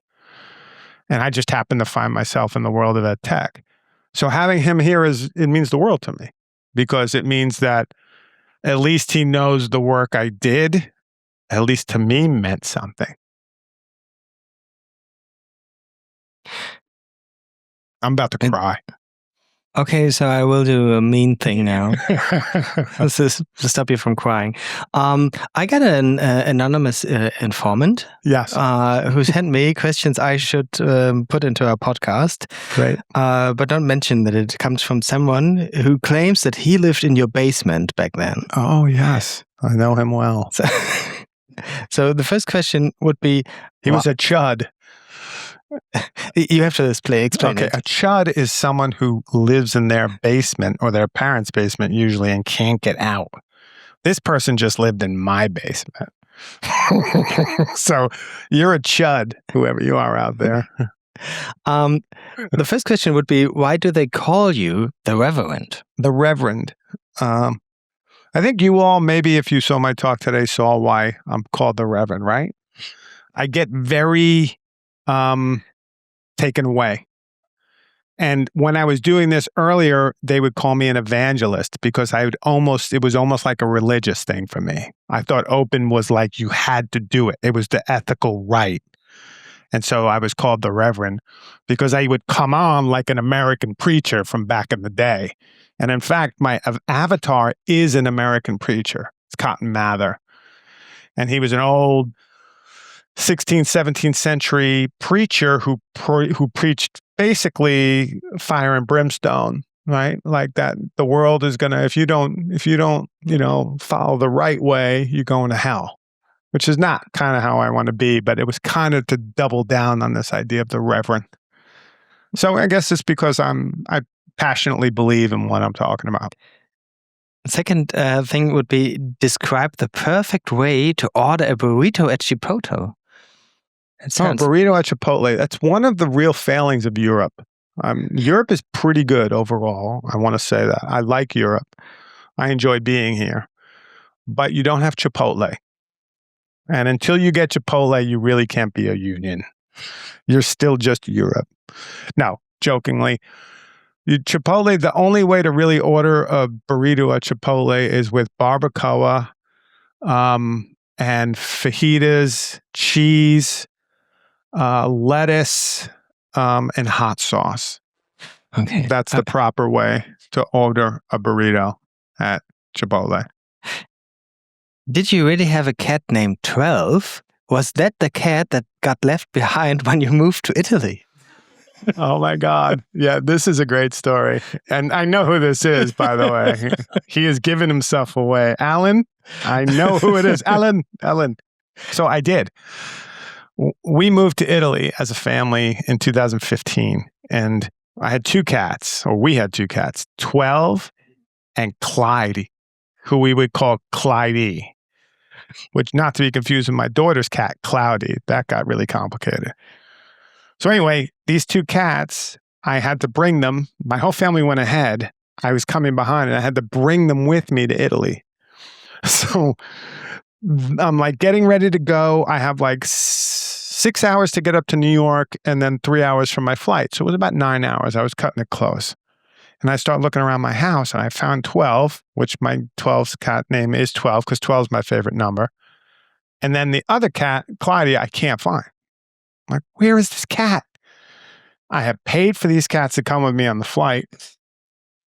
[SPEAKER 1] And I just happen to find myself in the world of ed tech. So having him here it means the world to me, because it means that at least he knows the work I did, at least to me, meant something. I'm about to cry.
[SPEAKER 2] Okay, so I will do a mean thing now. This is to stop you from crying. I got an anonymous informant.
[SPEAKER 1] Yes.
[SPEAKER 2] Who sent me questions I should put into our podcast.
[SPEAKER 1] Great.
[SPEAKER 2] But don't mention that it comes from someone who claims that he lived in your basement back then.
[SPEAKER 1] Oh, yes. I know him well.
[SPEAKER 2] So the first question would be...
[SPEAKER 1] He was a chud.
[SPEAKER 2] You have to explain
[SPEAKER 1] okay,
[SPEAKER 2] it.
[SPEAKER 1] A chud is someone who lives in their basement or their parents' basement usually and can't get out. This person just lived in my basement. So you're a chud, whoever you are out there.
[SPEAKER 2] The first question would be, why do they call you the Reverend?
[SPEAKER 1] The Reverend. I think you all, maybe if you saw my talk today, saw why I'm called the Reverend, right? I get very taken away. And when I was doing this earlier, they would call me an evangelist because it was almost like a religious thing for me. I thought open was like you had to do it. It was the ethical right. And so I was called the Reverend because I would come on like an American preacher from back in the day. And in fact, my avatar is an American preacher. It's Cotton Mather. And he was an old 16th, 17th century preacher who preached basically fire and brimstone, right? Like that the world is gonna, if you don't, follow the right way, you're going to hell, which is not kind of how I want to be, but it was kind of to double down on this idea of the Reverend. So I guess it's because I passionately believe in what I'm talking about.
[SPEAKER 2] Second thing would be, describe the perfect way to order a burrito at Chipotle.
[SPEAKER 1] Burrito at Chipotle. That's one of the real failings of Europe. Europe is pretty good overall. I want to say that. I like Europe. I enjoy being here. But you don't have Chipotle. And until you get Chipotle, you really can't be a union. You're still just Europe. Now, jokingly, Chipotle, the only way to really order a burrito at Chipotle is with barbacoa and fajitas, cheese, lettuce, and hot sauce.
[SPEAKER 2] Okay.
[SPEAKER 1] That's the proper way to order a burrito at Chipotle.
[SPEAKER 2] Did you really have a cat named 12? Was that the cat that got left behind when you moved to Italy?
[SPEAKER 1] Oh my God. Yeah, this is a great story. And I know who this is, by the way. He has given himself away. Alan, I know who it is. Alan. So I did. We moved to Italy as a family in 2015, and I had two cats, or we had two cats, 12 and Clyde, who we would call Clydey, which not to be confused with my daughter's cat, Cloudy. That got really complicated. So anyway, these two cats, I had to bring them. My whole family went ahead. I was coming behind, and I had to bring them with me to Italy. So I'm like getting ready to go. I have like 6 hours to get up to New York and then 3 hours from my flight. So it was about 9 hours. I was cutting it close. And I started looking around my house and I found 12, which my 12's cat name is 12 because 12 is my favorite number. And then the other cat, Clyde, I can't find. I'm like, where is this cat? I have paid for these cats to come with me on the flight.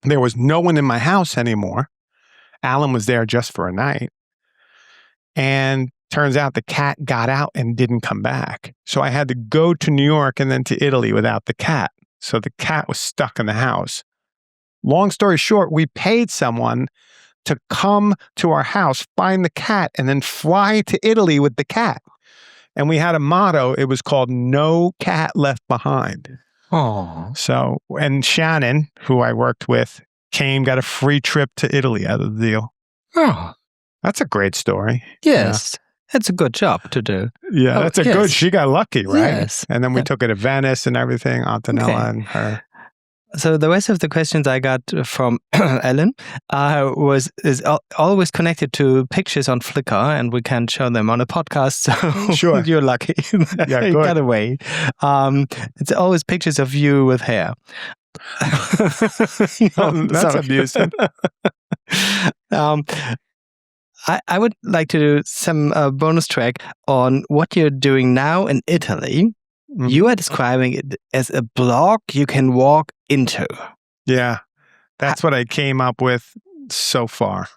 [SPEAKER 1] There was no one in my house anymore. Alan was there just for a night. And turns out the cat got out and didn't come back. So I had to go to New York and then to Italy without the cat. So the cat was stuck in the house. Long story short, we paid someone to come to our house, find the cat, and then fly to Italy with the cat. And we had a motto. It was called "No Cat Left Behind."
[SPEAKER 2] Oh.
[SPEAKER 1] So, and Shannon, who I worked with, got a free trip to Italy out of the deal.
[SPEAKER 2] Oh.
[SPEAKER 1] That's a great story.
[SPEAKER 2] Yes. Yeah. That's a good job to do.
[SPEAKER 1] Yeah, that's good. She got lucky, right?
[SPEAKER 2] Yes.
[SPEAKER 1] And then we took her to Venice and everything, Antonella and her.
[SPEAKER 2] So the rest of the questions I got from Ellen is always connected to pictures on Flickr, and we can't show them on a podcast. So
[SPEAKER 1] sure.
[SPEAKER 2] You're lucky.
[SPEAKER 1] Yeah,
[SPEAKER 2] you got away. It's always pictures of you with hair.
[SPEAKER 1] That's abusive.
[SPEAKER 2] I would like to do some bonus track on what you're doing now in Italy. Mm-hmm. You are describing it as a blog you can walk into.
[SPEAKER 1] Yeah. That's what I came up with so far.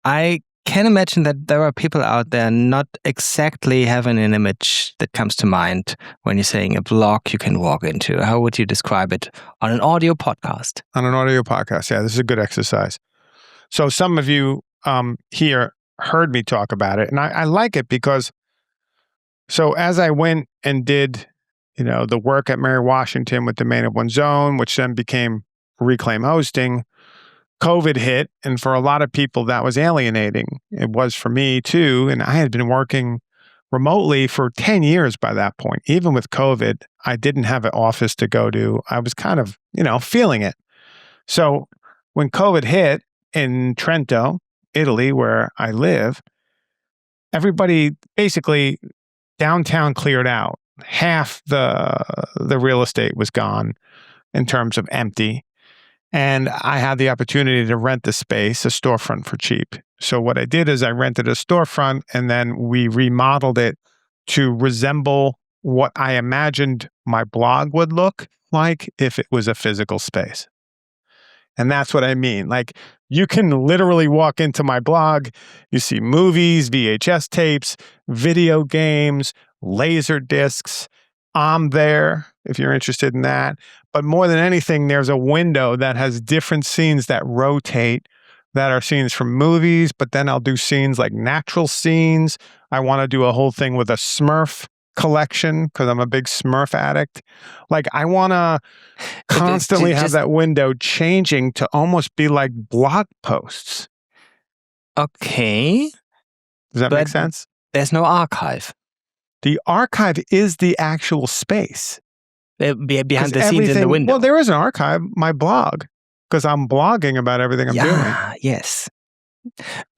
[SPEAKER 2] I can imagine that there are people out there not exactly having an image that comes to mind when you're saying a blog you can walk into. How would you describe it on an audio podcast?
[SPEAKER 1] On an audio podcast, yeah, this is a good exercise. So some of you here heard me talk about it, and I like it because, so as I went and did, the work at Mary Washington with Domain of One's Own, which then became Reclaim Hosting, COVID hit, and for a lot of people that was alienating. It was for me too, and I had been working remotely for 10 years by that point. Even with COVID, I didn't have an office to go to. I was kind of, feeling it. So when COVID hit in Trento, Italy, where I live, everybody basically downtown cleared out. Half the real estate was gone in terms of empty. And I had the opportunity to rent the space, a storefront, for cheap. So what I did is I rented a storefront, and then we remodeled it to resemble what I imagined my blog would look like if it was a physical space. And that's what I mean. Like, you can literally walk into my blog, you see movies, VHS tapes, video games, laser discs. I'm there if you're interested in that. But more than anything, there's a window that has different scenes that rotate, that are scenes from movies, but then I'll do scenes like natural scenes. I want to do a whole thing with a Smurf collection because I'm a big Smurf addict. Like, I want to constantly have that window changing to almost be like blog posts.
[SPEAKER 2] Okay.
[SPEAKER 1] Does that make sense?
[SPEAKER 2] There's no archive.
[SPEAKER 1] The archive is the actual space.
[SPEAKER 2] Behind the scenes in the window.
[SPEAKER 1] Well, there is an archive, my blog, because I'm blogging about everything I'm doing.
[SPEAKER 2] Yes.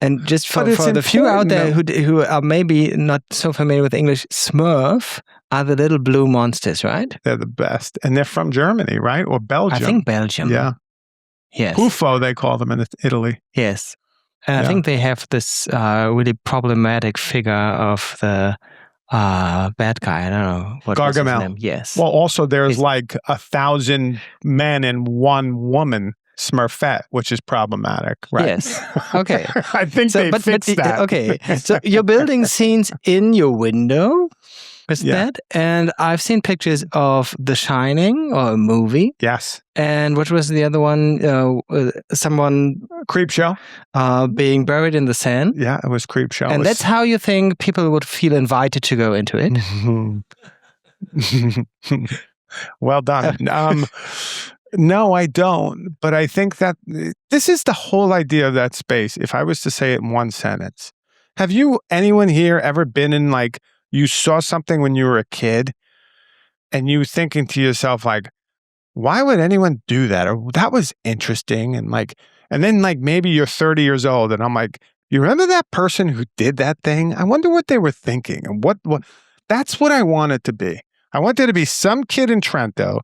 [SPEAKER 2] And just for the few out there who are maybe not so familiar with English, Smurf are the little blue monsters, right?
[SPEAKER 1] They're the best. And they're from Germany, right? Or Belgium.
[SPEAKER 2] I think Belgium.
[SPEAKER 1] Yeah.
[SPEAKER 2] Yes.
[SPEAKER 1] Pufo, they call them in Italy.
[SPEAKER 2] Yes. And I think they have this really problematic figure of the bad guy. I don't know what was his name. Yes.
[SPEAKER 1] Well, also there's like 1,000 men and one woman Smurfette, which is problematic, right?
[SPEAKER 2] Yes. Okay.
[SPEAKER 1] I think they fixed that.
[SPEAKER 2] Okay. So you're building scenes in your window with that, and I've seen pictures of The Shining or a movie.
[SPEAKER 1] Yes.
[SPEAKER 2] And what was the other one? Someone
[SPEAKER 1] Creepshow.
[SPEAKER 2] Being buried in the sand.
[SPEAKER 1] Yeah, it was Creepshow.
[SPEAKER 2] And that's how you think people would feel invited to go into it?
[SPEAKER 1] Well done. No, I don't. But I think that this is the whole idea of that space. If I was to say it in one sentence, have anyone here ever been in, like, you saw something when you were a kid and you were thinking to yourself, like, why would anyone do that? Or that was interesting. And then maybe you're 30 years old and I'm like, you remember that person who did that thing? I wonder what they were thinking. And what that's what I want it to be. I want there to be some kid in Trento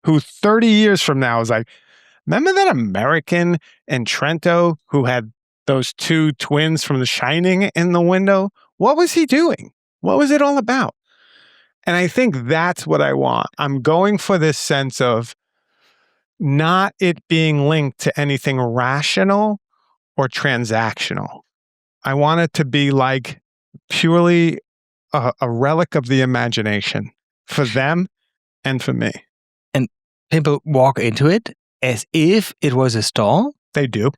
[SPEAKER 1] who 30 years from now is like, remember that American in Trento who had those two twins from The Shining in the window? What was he doing? What was it all about? And I think that's what I want. I'm going for this sense of not it being linked to anything rational or transactional. I want it to be like purely a relic of the imagination for them and for me.
[SPEAKER 2] And people walk into it as if it was a store?
[SPEAKER 1] They do.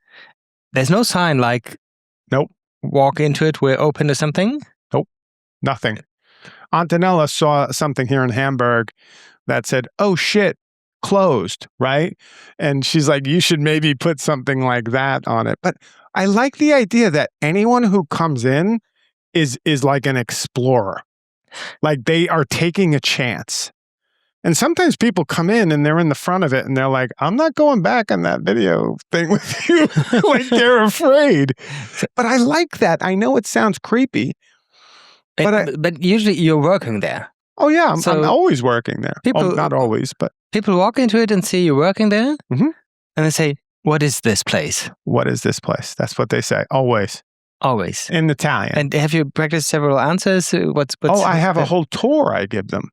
[SPEAKER 2] There's no sign like,
[SPEAKER 1] nope,
[SPEAKER 2] walk into it, we're open to something?
[SPEAKER 1] Nope, nothing. Antonella saw something here in Hamburg that said, oh shit, closed, right? And she's like, you should maybe put something like that on it. But I like the idea that anyone who comes in is like an explorer. Like they are taking a chance. And sometimes people come in and they're in the front of it and they're like, I'm not going back on that video thing with you. Like they're afraid. But I like that. I know it sounds creepy.
[SPEAKER 2] But usually you're working there.
[SPEAKER 1] Oh yeah, I'm always working there. Not always, but
[SPEAKER 2] people walk into it and see you working there,
[SPEAKER 1] mm-hmm.
[SPEAKER 2] and they say, "What is this place?"
[SPEAKER 1] What is this place? That's what they say. Always.
[SPEAKER 2] Always.
[SPEAKER 1] In Italian.
[SPEAKER 2] And have you practiced several answers? What's
[SPEAKER 1] I have a whole tour I give them.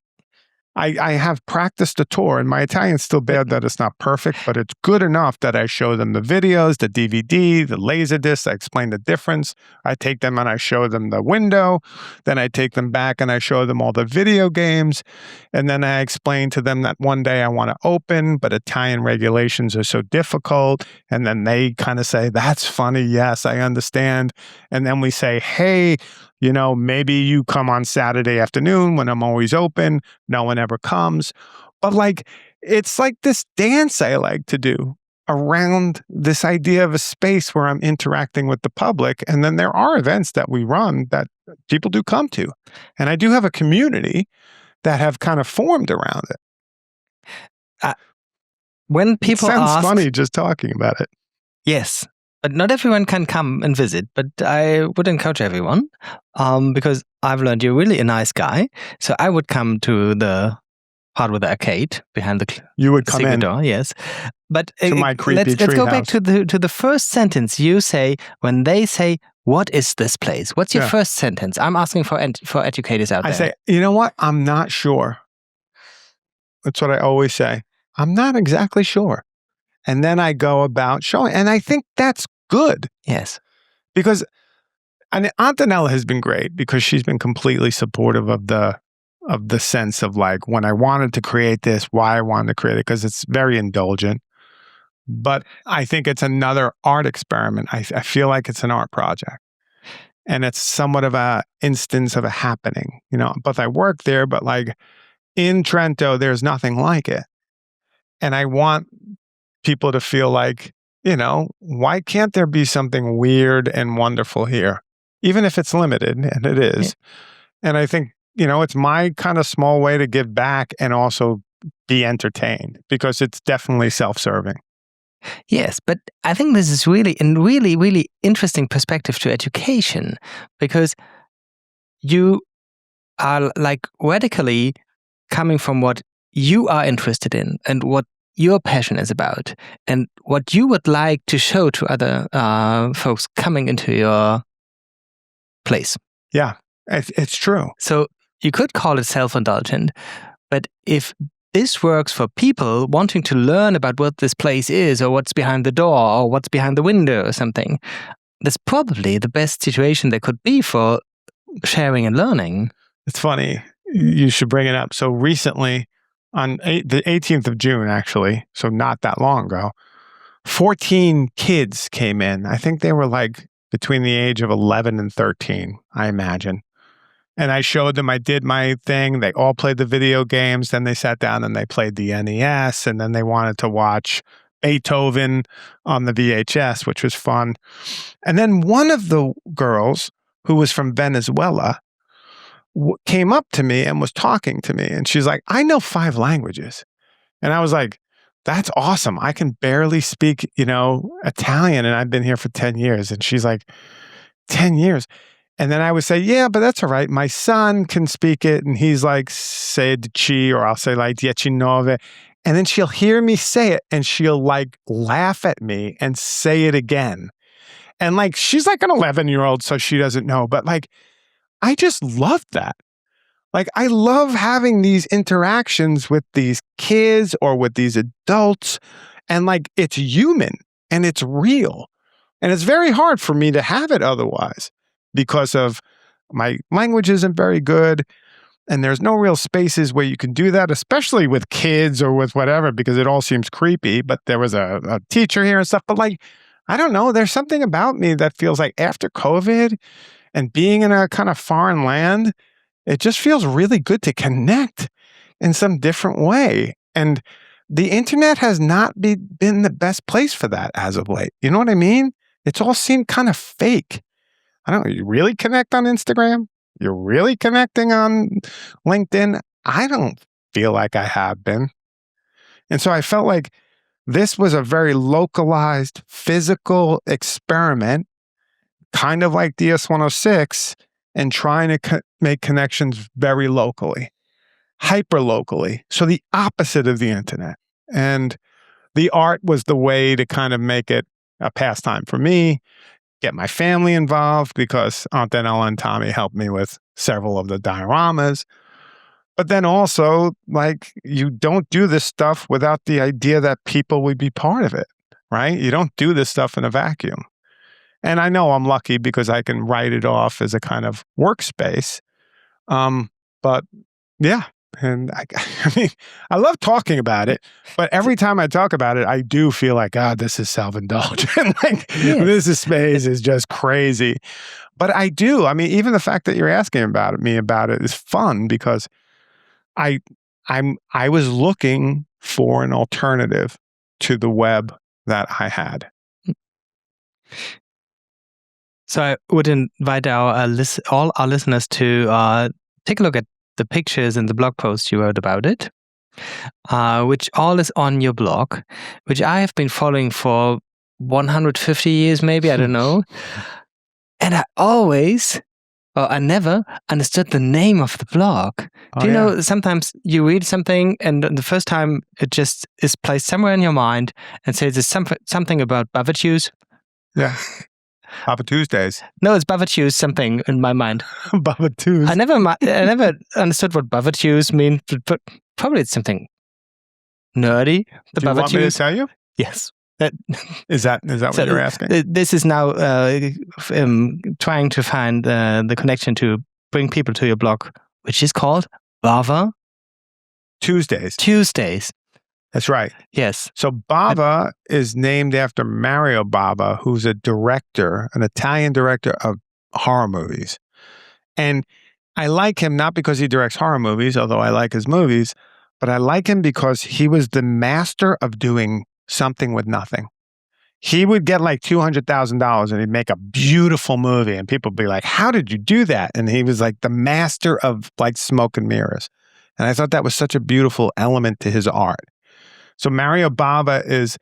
[SPEAKER 1] I have practiced the tour, and my Italian's still bad that it's not perfect, but it's good enough that I show them the videos, the DVD, the Laserdisc. I explain the difference. I take them and I show them the window. Then I take them back and I show them all the video games. And then I explain to them that one day I want to open, but Italian regulations are so difficult. And then they kind of say, that's funny. Yes, I understand. And then we say, hey, maybe you come on Saturday afternoon when I'm always open. No one ever comes. But it's like this dance I like to do around this idea of a space where I'm interacting with the public. And then there are events that we run that people do come to. And I do have a community that have kind of formed around it.
[SPEAKER 2] When people
[SPEAKER 1] it sounds
[SPEAKER 2] ask,
[SPEAKER 1] funny just talking about it.
[SPEAKER 2] Yes. But not everyone can come and visit, but I would encourage everyone because I've learned you're really a nice guy. So I would come to the part with the arcade behind the
[SPEAKER 1] you would come in
[SPEAKER 2] door, yes. But
[SPEAKER 1] to my creepy
[SPEAKER 2] let's go back
[SPEAKER 1] house.
[SPEAKER 2] to the first sentence you say when they say, "What is this place?" What's your first sentence? I'm asking for educators out there.
[SPEAKER 1] I say, you know what? I'm not sure. That's what I always say. I'm not exactly sure. And then I go about showing, and I think that's good.
[SPEAKER 2] Yes.
[SPEAKER 1] Because Antonella has been great because she's been completely supportive of the sense of when I wanted to create this, why I wanted to create it, because it's very indulgent. But I think it's another art experiment. I feel like it's an art project. And it's somewhat of a instance of a happening, But I work there, but in Trento, there's nothing like it. And I want people to feel why can't there be something weird and wonderful here? Even if it's limited, and it is. Yeah. And I think, it's my kind of small way to give back and also be entertained because it's definitely self-serving.
[SPEAKER 2] Yes, but I think this is really interesting perspective to education because you are radically coming from what you are interested in and what your passion is about and what you would like to show to other folks coming into your place.
[SPEAKER 1] Yeah, it's true.
[SPEAKER 2] So you could call it self-indulgent, but if this works for people wanting to learn about what this place is or what's behind the door or what's behind the window or something, that's probably the best situation there could be for sharing and learning.
[SPEAKER 1] It's funny. You should bring it up. So recently, on the 18th of June, actually, so not that long ago, 14 kids came in. I think they were between the age of 11 and 13, I imagine. And I showed them, I did my thing. They all played the video games. Then they sat down and they played the NES. And then they wanted to watch Beethoven on the VHS, which was fun. And then one of the girls, who was from Venezuela, came up to me and was talking to me. And she's like, I know 5 languages. And I was like, that's awesome. I can barely speak, Italian, and I've been here for 10 years. And she's like, 10 years. And then I would say, yeah, but that's all right. My son can speak it. And he's like, sedici, or I'll say 19. And then she'll hear me say it and she'll laugh at me and say it again. And she's an 11-year-old, so she doesn't know. But I just love that. I love having these interactions with these kids or with these adults. And it's human and it's real. And it's very hard for me to have it otherwise because of my language isn't very good. And there's no real spaces where you can do that, especially with kids or with whatever, because it all seems creepy. But there was a teacher here and stuff. But I don't know, there's something about me that feels after COVID and being in a kind of foreign land, it just feels really good to connect in some different way. And the internet has not been the best place for that as of late. You know what I mean? It's all seemed kind of fake. I don't know. You really connect on Instagram? You're really connecting on LinkedIn? I don't feel like I have been. And so I felt like this was a very localized physical experiment, kind of like DS-106, and trying to make connections very locally, hyper locally. So the opposite of the internet. And the art was the way to kind of make it a pastime for me, get my family involved because Aunt Ella and Tommy helped me with several of the dioramas. But then also, like, you don't do this stuff without the idea that people would be part of it, right? You don't do this stuff in a vacuum. And I know I'm lucky because I can write it off as a kind of workspace. But yeah, and I mean, I love talking about it, but every time I talk about it, I do feel like, God, this is self-indulgent. Like, this space is just crazy. But I do. I mean, even the fact that you're asking me about it is fun because I was looking for an alternative to the web that I had.
[SPEAKER 2] So I would invite all our listeners to take a look at the pictures and the blog post you wrote about it, which all is on your blog, which I have been following for 150 years, maybe, I don't know. And I never understood the name of the blog. Do you know, sometimes you read something and the first time it just is placed somewhere in your mind and says it's something about barbecues.
[SPEAKER 1] Yeah. Baba Tuesdays.
[SPEAKER 2] No, it's barbecues something in my mind.
[SPEAKER 1] Barbecues.
[SPEAKER 2] I never understood what barbecues mean, but probably it's something nerdy.
[SPEAKER 1] Do you want me to tell you?
[SPEAKER 2] Yes.
[SPEAKER 1] Is that what you're asking?
[SPEAKER 2] This is now trying to find the connection to bring people to your blog, which is called Bava
[SPEAKER 1] Tuesdays. That's right.
[SPEAKER 2] Yes.
[SPEAKER 1] So Bava is named after Mario Bava, who's an Italian director of horror movies. And I like him not because he directs horror movies, although I like his movies, but I like him because he was the master of doing something with nothing. He would get like $200,000 and he'd make a beautiful movie and people would be like, how did you do that? And he was like the master of like smoke and mirrors. And I thought that was such a beautiful element to his art. So Mario Bava is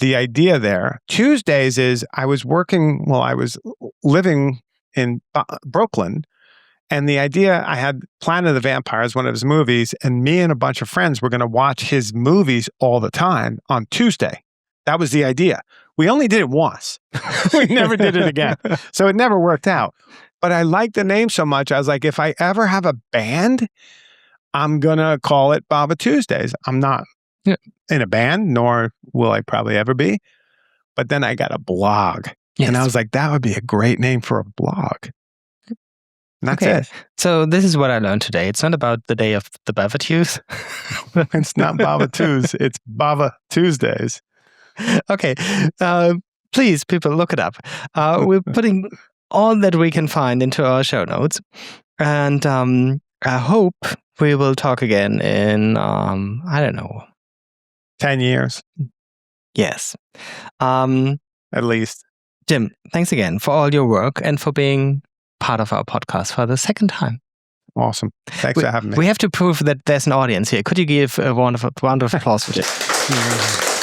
[SPEAKER 1] the idea there. Tuesdays is I was living in Brooklyn, and the idea, I had Planet of the Vampires, one of his movies, and me and a bunch of friends were going to watch his movies all the time on Tuesday. That was the idea. We only did it once. We never did it again. So it never worked out. But I liked the name so much, I was like, if I ever have a band, I'm going to call it Bava Tuesdays. I'm not in a band, nor will I probably ever be. But then I got a blog. Yes. And I was like, that would be a great name for a blog. And that's it.
[SPEAKER 2] So this is what I learned today. It's not about the day of the barbecues.
[SPEAKER 1] It's not Bava Tuesdays. It's Bava Tuesdays.
[SPEAKER 2] Okay. Please, people, look it up. We're putting all that we can find into our show notes. And I hope we will talk again in, I don't know,
[SPEAKER 1] 10 years.
[SPEAKER 2] Yes.
[SPEAKER 1] At least.
[SPEAKER 2] Jim, thanks again for all your work and for being part of our podcast for the second time.
[SPEAKER 1] Awesome. Thanks for having me.
[SPEAKER 2] We have to prove that there's an audience here. Could you give a round of applause for this?